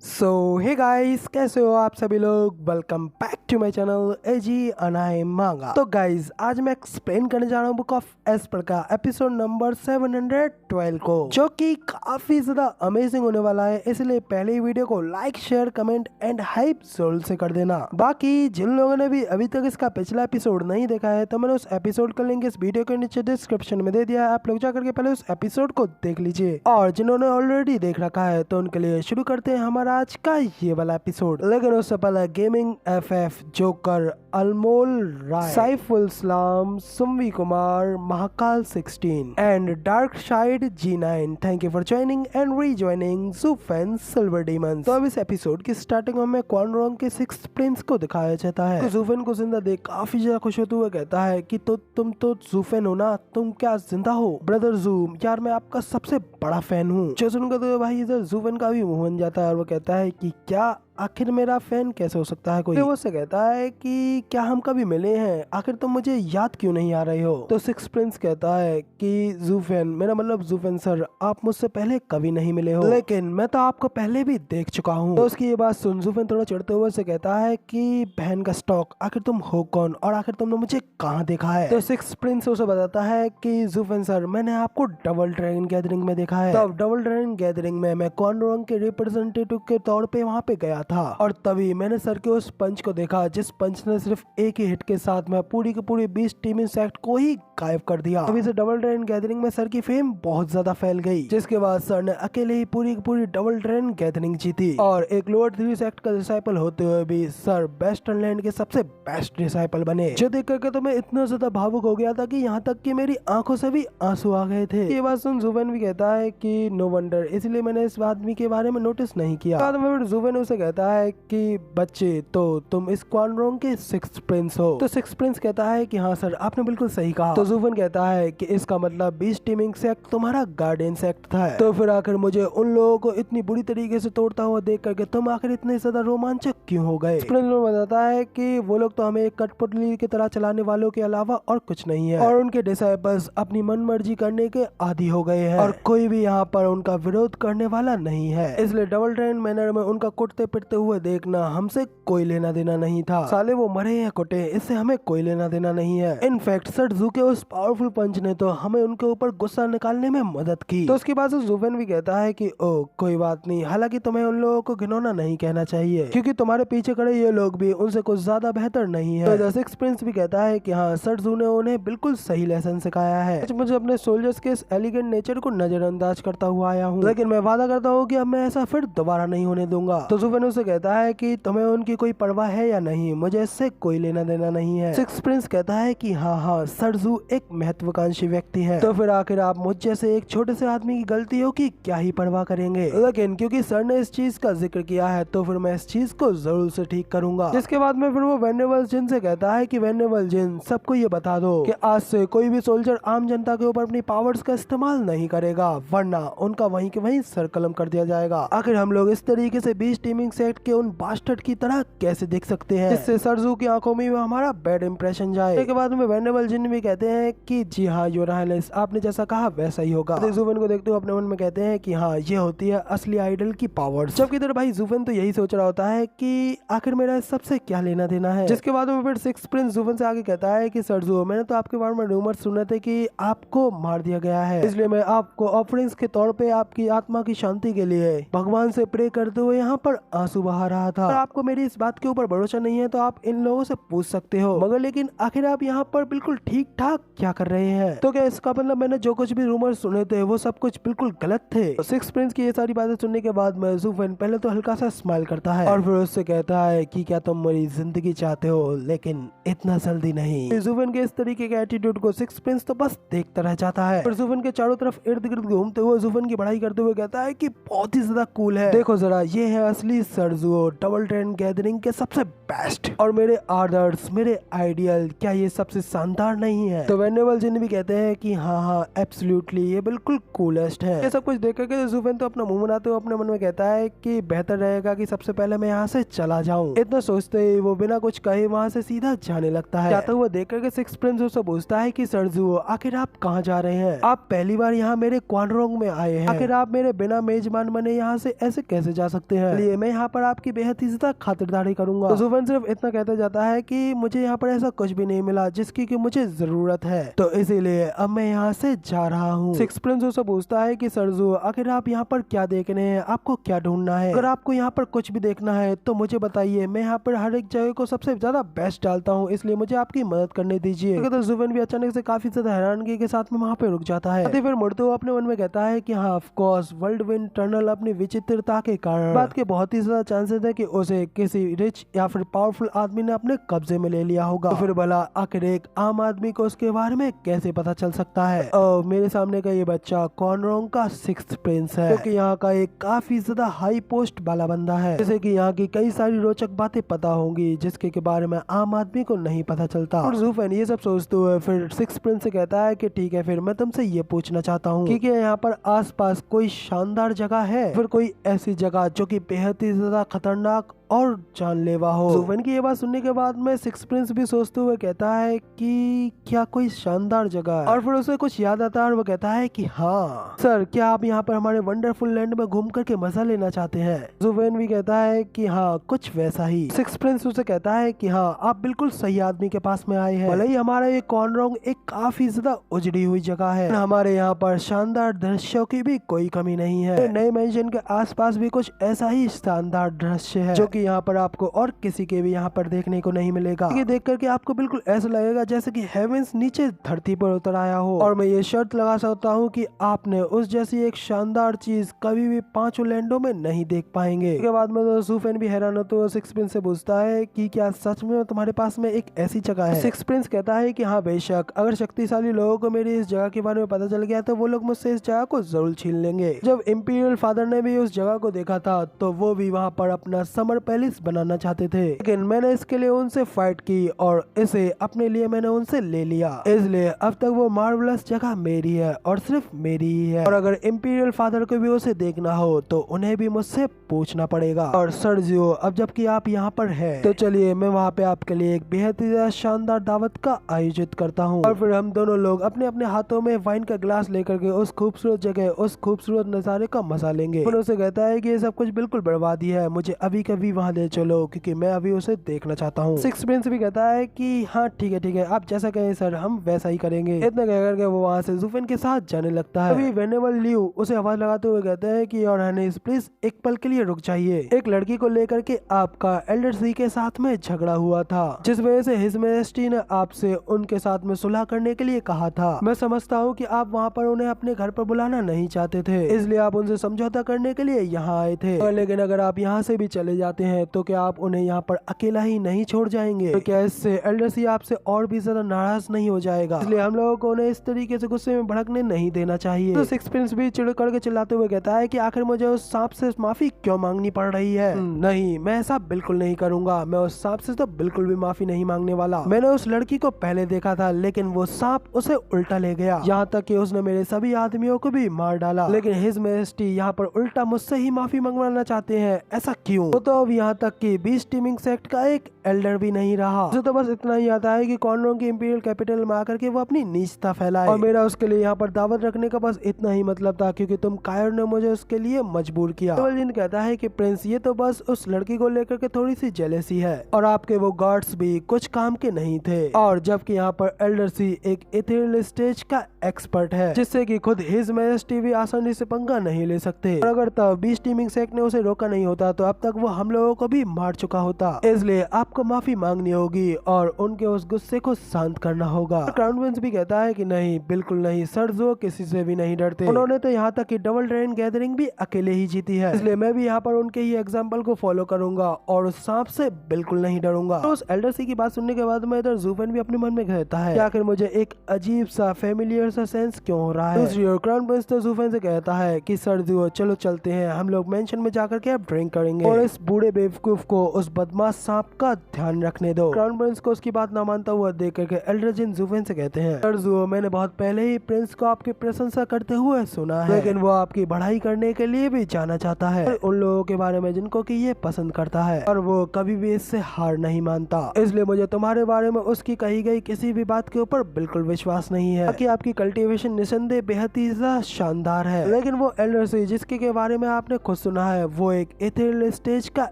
सो hey guys, कैसे हो आप सभी लोग। Welcome back to my channel एजी अनाई मांगा। तो गाइस, आज मैं एक्सप्लेन करने जा रहा हूँ बुक ऑफ एस्पर का एपिसोड नंबर 712 को, जो कि काफी ज्यादा अमेजिंग होने वाला है। इसलिए पहले ही वीडियो को like, share, comment and hype जरूर से कर देना। बाकी जिन लोगों ने भी अभी तक इसका पिछला एपिसोड नहीं देखा है, तो मैंने उस एपिसोड का लिंक इस वीडियो के नीचे डिस्क्रिप्शन में दे दिया है। आप लोग जाकर के पहले उस एपिसोड को देख लीजिए, और जिन्होंने ऑलरेडी देख रखा है तो उनके लिए शुरू करते हैं हमारा आज का ये वाला एपिसोड। लेकिन उससे पहले gaming FF, joker, Anmol Rai, Saiful Islam, Sumvi Kumar, Mahakal 16 and dark side G9, thank you for joining and rejoining ज़ूफेन सिल्वर डीमंस। तो अब इस एपिसोड की स्टार्टिंग में हमें क्वान रोंग के सिक्स्थ प्रिंस को दिखाया जाता है। तो ज़ूफेन को जिंदा देख काफी ज्यादा खुश होते हुए कहता है कि तुम तो ज़ूफेन हो ना, तुम क्या जिंदा हो? ब्रदर ज़ूम, यार मैं आपका सबसे बड़ा फैन हूँ। जो सुनकर तो भाई इधर ज़ूफेन का भी मुंह बन जाता है और वो कहता है कि क्या आखिर मेरा फैन कैसे हो सकता है कोई? वो उससे कहता है कि क्या हम कभी मिले हैं? आखिर तुम मुझे याद क्यों नहीं आ रहे हो? तो सिक्स प्रिंस कहता है कि ज़ूफेन, मेरा मतलब ज़ूफेन सर, आप मुझसे पहले कभी नहीं मिले हो, लेकिन मैं तो आपको पहले भी देख चुका हूँ। तो उसकी ये बात सुन ज़ूफेन थोड़ा चिढ़ते हुए से कहता है कि बहन का स्टॉक, आखिर तुम हो कौन और आखिर तुमने मुझे कहाँ देखा है? तो सिक्स प्रिंस उसे बताता है कि ज़ूफेन सर, मैंने आपको डबल ड्रैगन गैदरिंग में देखा है। तब डबल ड्रैगन गैदरिंग में मैं क्वान रोंग के रिप्रेजेंटेटिव के तौर पे वहाँ पे गया था, और तभी मैंने सर के उस पंच को देखा जिस पंच ने सिर्फ एक ही हिट के साथ में पूरी की पूरी 20 टीम इंसेक्ट को ही गायब कर दिया। तभी से डबल ड्रैगन गैदरिंग में सर की फेम बहुत ज्यादा फैल गई, जिसके बाद सर ने अकेले ही पूरी की पूरी डबल ड्रैगन गैदरिंग जीती, और एक लोअर 3 सेक्ट का डिसाइपल होते हुए भी सर वेस्टर्न लैंड के सबसे बेस्ट डिसाइपल बने। जो देख करके तो मैं इतना ज्यादा भावुक हो गया था कि यहाँ तक कि मेरी आंखों से भी आंसू आ गए थे। ये बात सुन ज़ूफेन भी कहता है कि नो वंडर, इसलिए मैंने इस आदमी के बारे में नोटिस नहीं किया। बाद में ज़ूफेन उसे कहता है कि बच्चे, तो तुम इस क्वान रोंग के सिक्स्थ प्रिंस हो? तो सिक्स्थ प्रिंस कहता है कि हाँ सर, आपने बिल्कुल सही कहा। तो ज़ूफेन कहता है कि इसका मतलब 20 टीमिंग सेक्ट तुम्हारा गार्डियन सेक्ट था। तो फिर आखिर मुझे उन लोगों को इतनी बुरी तरीके से तोड़ता हुआ देख करके तुम आखिर इतने ज्यादा रोमांचक क्यों हो गए? प्रिंस बताता है कि वो लोग तो हमें एक कठपुतली की तरह चलाने वालों के अलावा और कुछ नहीं है, और उनके डिसाइपल्स अपनी मन मर्जी करने के आदी हो गए हैं, और कोई भी यहाँ पर उनका विरोध करने वाला नहीं है। इसलिए डबल ड्रैगन मैनर में उनका कुटते पिटते हुए देखना हमसे कोई लेना देना नहीं था। साले वो मरे या कुटे, इससे हमें कोई लेना देना नहीं है। इनफैक्ट सर ज़ू के उस पावरफुल पंच ने तो हमें उनके ऊपर गुस्सा निकालने में मदद की। तो उसके बाद ज़ूफेन भी कहता है कि ओ कोई बात नहीं, हालांकि तुम्हें उन लोगों को घिनौना नहीं कहना चाहिए, क्योंकि तुम्हारे पीछे खड़े ये लोग भी उनसे कुछ ज्यादा बेहतर नहीं है। तो द सिक्स प्रिंस भी कहता है कि हाँ, सर ज़ू ने उन्हें बिल्कुल सही लेसन सिखाया है। मुझे अपने सोल्जर्स के इस एलिगेंट नेचर को नजरअंदाज करता हुआ आया हूँ, लेकिन मैं वादा करता हूँ कि अब मैं ऐसा फिर दोबारा नहीं होने दूंगा। तो ज़ूफेन उसे कहता है कि तुम्हें उनकी कोई परवाह है या नहीं, मुझे इससे कोई लेना देना नहीं है। सिक्स प्रिंस कहता है कि हाँ, सर ज़ू एक महत्वाकांक्षी व्यक्ति है, तो फिर आखिर आप मुझ जैसे एक छोटे से आदमी की गलतियों की क्या ही परवाह करेंगे? लेकिन क्योंकि सर ने इस चीज का जिक्र किया है, तो फिर मैं इस चीज को जरूर से ठीक करूंगा। जिसके बाद में फिर वो वेनेबल जिन से कहता है कि वेनेबल जिन, सबको ये बता दो कि आज से कोई भी सोल्जर आम जनता के ऊपर अपनी पावर्स का इस्तेमाल नहीं करेगा, वरना उनका वहीं के वहीं सर कलम कर दिया जाएगा। आखिर हम लोग इस तरीके से 20 टीमिंग सेट के उन बास्टर्ड की तरह कैसे दिख सकते हैं, जिससे सर ज़ू की आंखों में हमारा बैड इंप्रेशन जाए। इसके बाद में वेनेबल जिन भी कहते हैं कि जी हाँ योर हाइनेस, आपने जैसा कहा वैसा ही होगा। ज़ूफेन को देखते हुए अपने मन में कहते हैं कि हाँ, ये होती है असली आइडल की पावर्स। जबकि इधर भाई ज़ूफेन तो यही सोच रहा होता है कि आखिर मेरा इस सबसे क्या लेना देना है। जिसके बाद में फिर सिक्स प्रिंस ज़ूफेन से आगे कहता है कि सर ज़ू, मैंने तो आपके बारे में रूमर सुने थे कि आपको मार दिया गया है, इसलिए मैं आपको ऑफरिंग्स के तौर पे आपकी आत्मा की शांति के लिए भगवान से प्रे करते हुए यहाँ पर आंसू बहा रहा था। आपको मेरी इस बात के ऊपर भरोसा नहीं है तो आप इन लोगों से पूछ सकते हो, मगर लेकिन आखिर आप यहाँ पर बिल्कुल ठीक ठाक क्या कर रहे हैं? तो क्या इसका मतलब मैंने जो कुछ भी रूमर सुने थे वो सब कुछ बिल्कुल गलत थे? तो सिक्स प्रिंस की ये सारी बातें सुनने के बाद में ज़ूफेन पहले तो हल्का सा स्माइल करता है, और फिर उससे कहता है कि क्या तुम मेरी जिंदगी चाहते हो, लेकिन इतना जल्दी नहीं। ज़ूफेन के इस तरीके के एटीट्यूड को सिक्स प्रिंस तो बस देखता रह जाता है। फिर ज़ूफेन के चारों तरफ इर्द गिर्द घूमते हुए ज़ूफेन की बढ़ाई करते हुए कहता है कि बहुत ही ज्यादा कूल है, देखो जरा, ये है असली सरजुओ डबल ड्रैगन गैदरिंग के सबसे बेस्ट और मेरे आदर्श, मेरे आइडियल, क्या ये सबसे शानदार नहीं है? तो वेनेबल जिन भी कहते हैं कि हाँ एब्सोल्युटली ये बिल्कुल कूलेस्ट है। ये सब कुछ देख करके ज़ुफेन तो अपना मुंह बनाते हुए अपने मन में कहता है कि बेहतर रहेगा कि सबसे पहले मैं यहाँ से चला जाऊँ। इतना सोचते ही वो बिना कुछ कहे वहाँ से सीधा जाने लगता है। जाता हुआ देख करके सिक्स प्रिंस उससे पूछता है कि सरजुओ आखिर आप कहाँ जा रहे हैं? आप पहली बार यहाँ मेरे क्वाड्रोंग में आए हैं, आखिर आप मेरे बिना मेजबान बने यहाँ से ऐसे कैसे जा सकते हैं? इसलिए मैं यहाँ पर आपकी बेहद ही ज्यादा खातिरदारी करूंगा। तो ज़ुफेन सिर्फ इतना कहता जाता है कि मुझे यहाँ पर ऐसा कुछ भी नहीं मिला जिसकी कि मुझे जरूरत है, तो इसीलिए अब मैं यहाँ से जा रहा हूँ। सिक्स प्रिंस उससे पूछता है कि सरजुओ आखिर आप यहाँ पर क्या देख रहे हैं? आपको क्या ढूंढना है? अगर आपको यहाँ पर कुछ भी देखना है तो मुझे बताइए, मैं यहाँ पर हर एक जगह को सबसे ज्यादा बेस्ट डालता हूँ, इसलिए मुझे आपकी मदद करने दीजिए। तो ज़ुफेन भी अचानक से काफी ज्यादा हैरानगी के साथ में वहाँ पे रुक जाता है। फिर मुड़ते हुए अपने मन में कहता है कि हाँ of course world wind tunnel अपनी विचित्रता के कारण बात के बहुत ही ज्यादा चांसेस है कि उसे किसी रिच या फिर पावरफुल आदमी ने अपने कब्जे में ले लिया होगा। तो फिर भला आखिर एक आम आदमी को उसके बारे में कैसे पता चल सकता है? मेरे सामने का ये बच्चा क्वाड्रोंग का सिक्स्थ प्रिंस है, क्योंकि यहाँ का एक काफी ज्यादा हाई पोस्ट वाला बंदा है, जैसे कि यहाँ की कई सारी रोचक बातें पता होंगी जिसके के बारे में आम आदमी को नहीं पता चलता। और ज़ुफेन ये सब सोचते हुए फिर सिक्स प्रिंस से कहता है कि ठीक है, फिर मैं तुमसे ये पूछना चाहता हूँ कि क्या यहाँ पर आसपास कोई शानदार जगह है, फिर कोई ऐसी जगह जो कि बेहद ही ज्यादा खतरनाक और जानलेवा हो? ज़ुफेन की ये बात सुनने के बाद में सिक्स प्रिंस भी सोचते हुए कहता है कि क्या कोई शानदार जगह है, और फिर उसे कुछ याद आता है और वो कहता है कि हाँ सर, क्या आप यहाँ पर हमारे वंडरफुल लैंड में घूम करके मजा लेना चाहते हैं? ज़ुफेन भी कहता है कि हाँ कुछ वैसा ही। सिक्स प्रिंस उसे कहता है कि हाँ आप बिल्कुल सही आदमी के पास में आए हैं। भले ही हमारा ये क्वाड्रोंग एक काफी ज्यादा उजड़ी हुई जगह है, हमारे यहाँ पर शानदार दृश्यों की भी कोई कमी नहीं है। नए मेंशन के आसपास भी कुछ ऐसा ही शानदार दृश्य है जो कि यहाँ पर आपको और किसी के भी यहाँ पर देखने को नहीं मिलेगा। ये देख करके आपको बिल्कुल ऐसा लगेगा जैसे कि हेवेंस नीचे धरती पर उतर आया हो, और मैं ये शर्त लगा सकता हूँ कि आपने उस जैसी एक शानदार चीज कभी भी पांचों लैंडों में नहीं देख पाएंगे। इसके बाद में तो ज़ुफेन भी हैरान होता है, सिक्स प्रिंस से पूछता है कि क्या सच में तुम्हारे पास में एक ऐसी जगह है? सिक्स प्रिंस कहता है कि हाँ बेशक, अगर शक्तिशाली लोगों को मेरी इस जगह के बारे में पता चल गया तो वो लोग मुझसे इस जगह को जरूर छीन लेंगे। जब इंपीरियल फादर ने भी उस जगह को देखा था तो वो भी वहाँ पर अपना समर पैलेस बनाना चाहते थे, लेकिन मैंने इसके लिए उनसे फाइट की और इसे अपने लिए मैंने उनसे ले लिया, इसलिए अब तक वो मार्वलस जगह मेरी है और सिर्फ मेरी ही है। और अगर इंपीरियल फादर को भी उसे देखना हो तो उन्हें भी मुझसे पूछना पड़ेगा। और सरजियो, अब जबकि आप यहाँ पर हैं तो चलिए मैं वहाँ पे आपके लिए एक बेहद ही शानदार दावत का आयोजित करता हूँ, और फिर हम दोनों लोग अपने अपने हाथों में वाइन का ग्लास लेकर के उस खूबसूरत जगह, उस खूबसूरत नजारे का मजा लेंगे। फिर उसे कहता है कि ये सब कुछ बिल्कुल बर्बादी है, मुझे अभी कभी वहाँ ले चलो क्योंकि मैं अभी उसे देखना चाहता हूँ। सिक्स प्रिंस भी कहता है कि हाँ ठीक है आप जैसा कहें सर, हम वैसा ही करेंगे। इतना कहकर के वो वहाँ से ज़ुफेन के साथ जाने लगता है। अभी वेनेबल लियू उसे आवाज लगाते हुए कहते हैं कि और हनीस प्लीज एक पल के लिए रुक जाइए। एक लड़की को लेकर के आपका एल्डर सी के साथ में झगड़ा हुआ था, जिस वजह से हिज मैजेस्टी ने आपसे उनके साथ में सुलह करने के लिए कहा था। मैं समझता हूँ कि आप वहाँ पर उन्हें अपने घर पर बुलाना नहीं चाहते थे, इसलिए आप उनसे समझौता करने के लिए यहाँ आए थे। लेकिन अगर आप यहाँ से भी चले जाते हैं तो क्या आप उन्हें यहाँ पर अकेला ही नहीं छोड़ जाएंगे? तो क्या इससे एल्डर सी आपसे और भी ज्यादा नाराज नहीं हो जाएगा? इसलिए हम लोगों को उन्हें इस तरीके से गुस्से में भड़कने नहीं देना चाहिए। तो सिक्स प्रिंस भी चिड़ करके चिल्लाते हुए कहता है कि आखिर मुझे उस सांप से माफी क्यों मांगनी पड़ रही है? नहीं, मैं ऐसा बिल्कुल नहीं करूंगा। मैं उस सांप से तो बिल्कुल भी माफी नहीं मांगने वाला। मैंने उस लड़की को पहले देखा था, लेकिन वो सांप उसे उल्टा ले गया, यहाँ तक कि उसने मेरे सभी आदमियों को भी मार डाला। लेकिन हिज मैजेस्टी यहाँ पर उल्टा मुझसे ही माफी मंगवाना चाहते हैं, ऐसा क्यों? तो अब यहाँ तक कि बीस्ट टीमिंग सेक्ट का एक एल्डर भी नहीं रहा। उसे तो बस इतना ही आता है कि क्वाड्रोंग की इंपीरियल कैपिटल में आकर के वो अपनी नीचता फैलाए, और मेरा उसके लिए यहाँ पर दावत रखने का बस इतना ही मतलब था क्योंकि तुम कायर ने मुझे उसके लिए मजबूर किया। जिन कहता है कि प्रिंस, ये तो बस उस लड़की को लेकर के थोड़ी सी जेलेसी है, और आपके वो गार्ड्स भी कुछ काम के नहीं थे। और जबकि यहाँ पर एल्डर सी एक इथेरियल स्टेज का एक्सपर्ट है, जिससे कि खुद हिज मैजेस्टी भी आसानी से पंगा नहीं ले सकते। और अगर तब बीस्ट टीमिंग सेक्ट ने उसे रोका नहीं होता तो अब तक वो हम लोगों को भी मार चुका होता। इसलिए आपको आपको माफी मांगनी होगी और उनके उस गुस्से को शांत करना होगा। क्राउन प्रिंस भी कहता है कि नहीं, बिल्कुल नहीं सर, जो किसी से भी नहीं डरते। उन्होंने तो यहाँ तक कि डबल ड्रैगन गैदरिंग भी अकेले ही जीती है, इसलिए मैं भी यहाँ पर उनके ही एग्जाम्पल को फॉलो करूंगा और उस सांप से बिल्कुल नहीं डरूंगा। तो उस एल्डर सी की बात सुनने के बाद में इधर ज़ूफेन भी अपने मन में कहता है कि आखिर मुझे एक अजीब सा फेमिलियर सा सेंस क्यों हो रहा है। दूसरी ओर क्राउन प्रिंस तो ज़ूफेन से कहता है कि सर जो चलो चलते हैं, हम लोग मेंशन में जाकर के अब ड्रिंक करेंगे और इस बूढ़े बेवकूफ को उस बदमाश सांप का ध्यान रखने दो। क्राउन प्रिंस को उसकी बात ना मानता हुआ देख करके एल्डर जिन ज़ूफेन से कहते हैं, सर जो मैंने बहुत पहले ही प्रिंस को आपकी प्रशंसा करते हुए सुना है, लेकिन वो आपकी बढ़ाई करने के लिए भी जाना चाहता है उन लोगों के बारे में जिनको कि ये पसंद करता है और वो कभी भी इससे हार नहीं मानता। इसलिए मुझे तुम्हारे बारे में उसकी कही गई किसी भी बात के ऊपर बिल्कुल विश्वास नहीं है। बाकी आपकी कल्टीवेशन निसंदेह बेहद ही शानदार है, लेकिन वो एल्डर सी जिसके के बारे में आपने खुद सुना है वो एक इथेरियल स्टेज का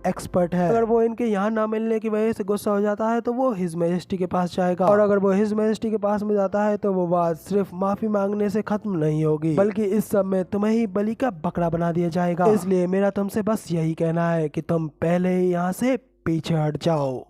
एक्सपर्ट है। अगर वो इनके यहाँ ना मिलने की वजह से गुस्सा हो जाता है तो वो हिज मैजेस्टी के पास जाएगा और अगर वो हिज मैजेस्टी के पास में जाता है तो वो बात सिर्फ माफी मांगने से खत्म नहीं होगी, बल्कि इस सब में तुम्हें ही बलि का बकरा बना दिया जाएगा। इसलिए मेरा तुमसे बस यही कहना है कि तुम पहले ही यहाँ से पीछे हट जाओ।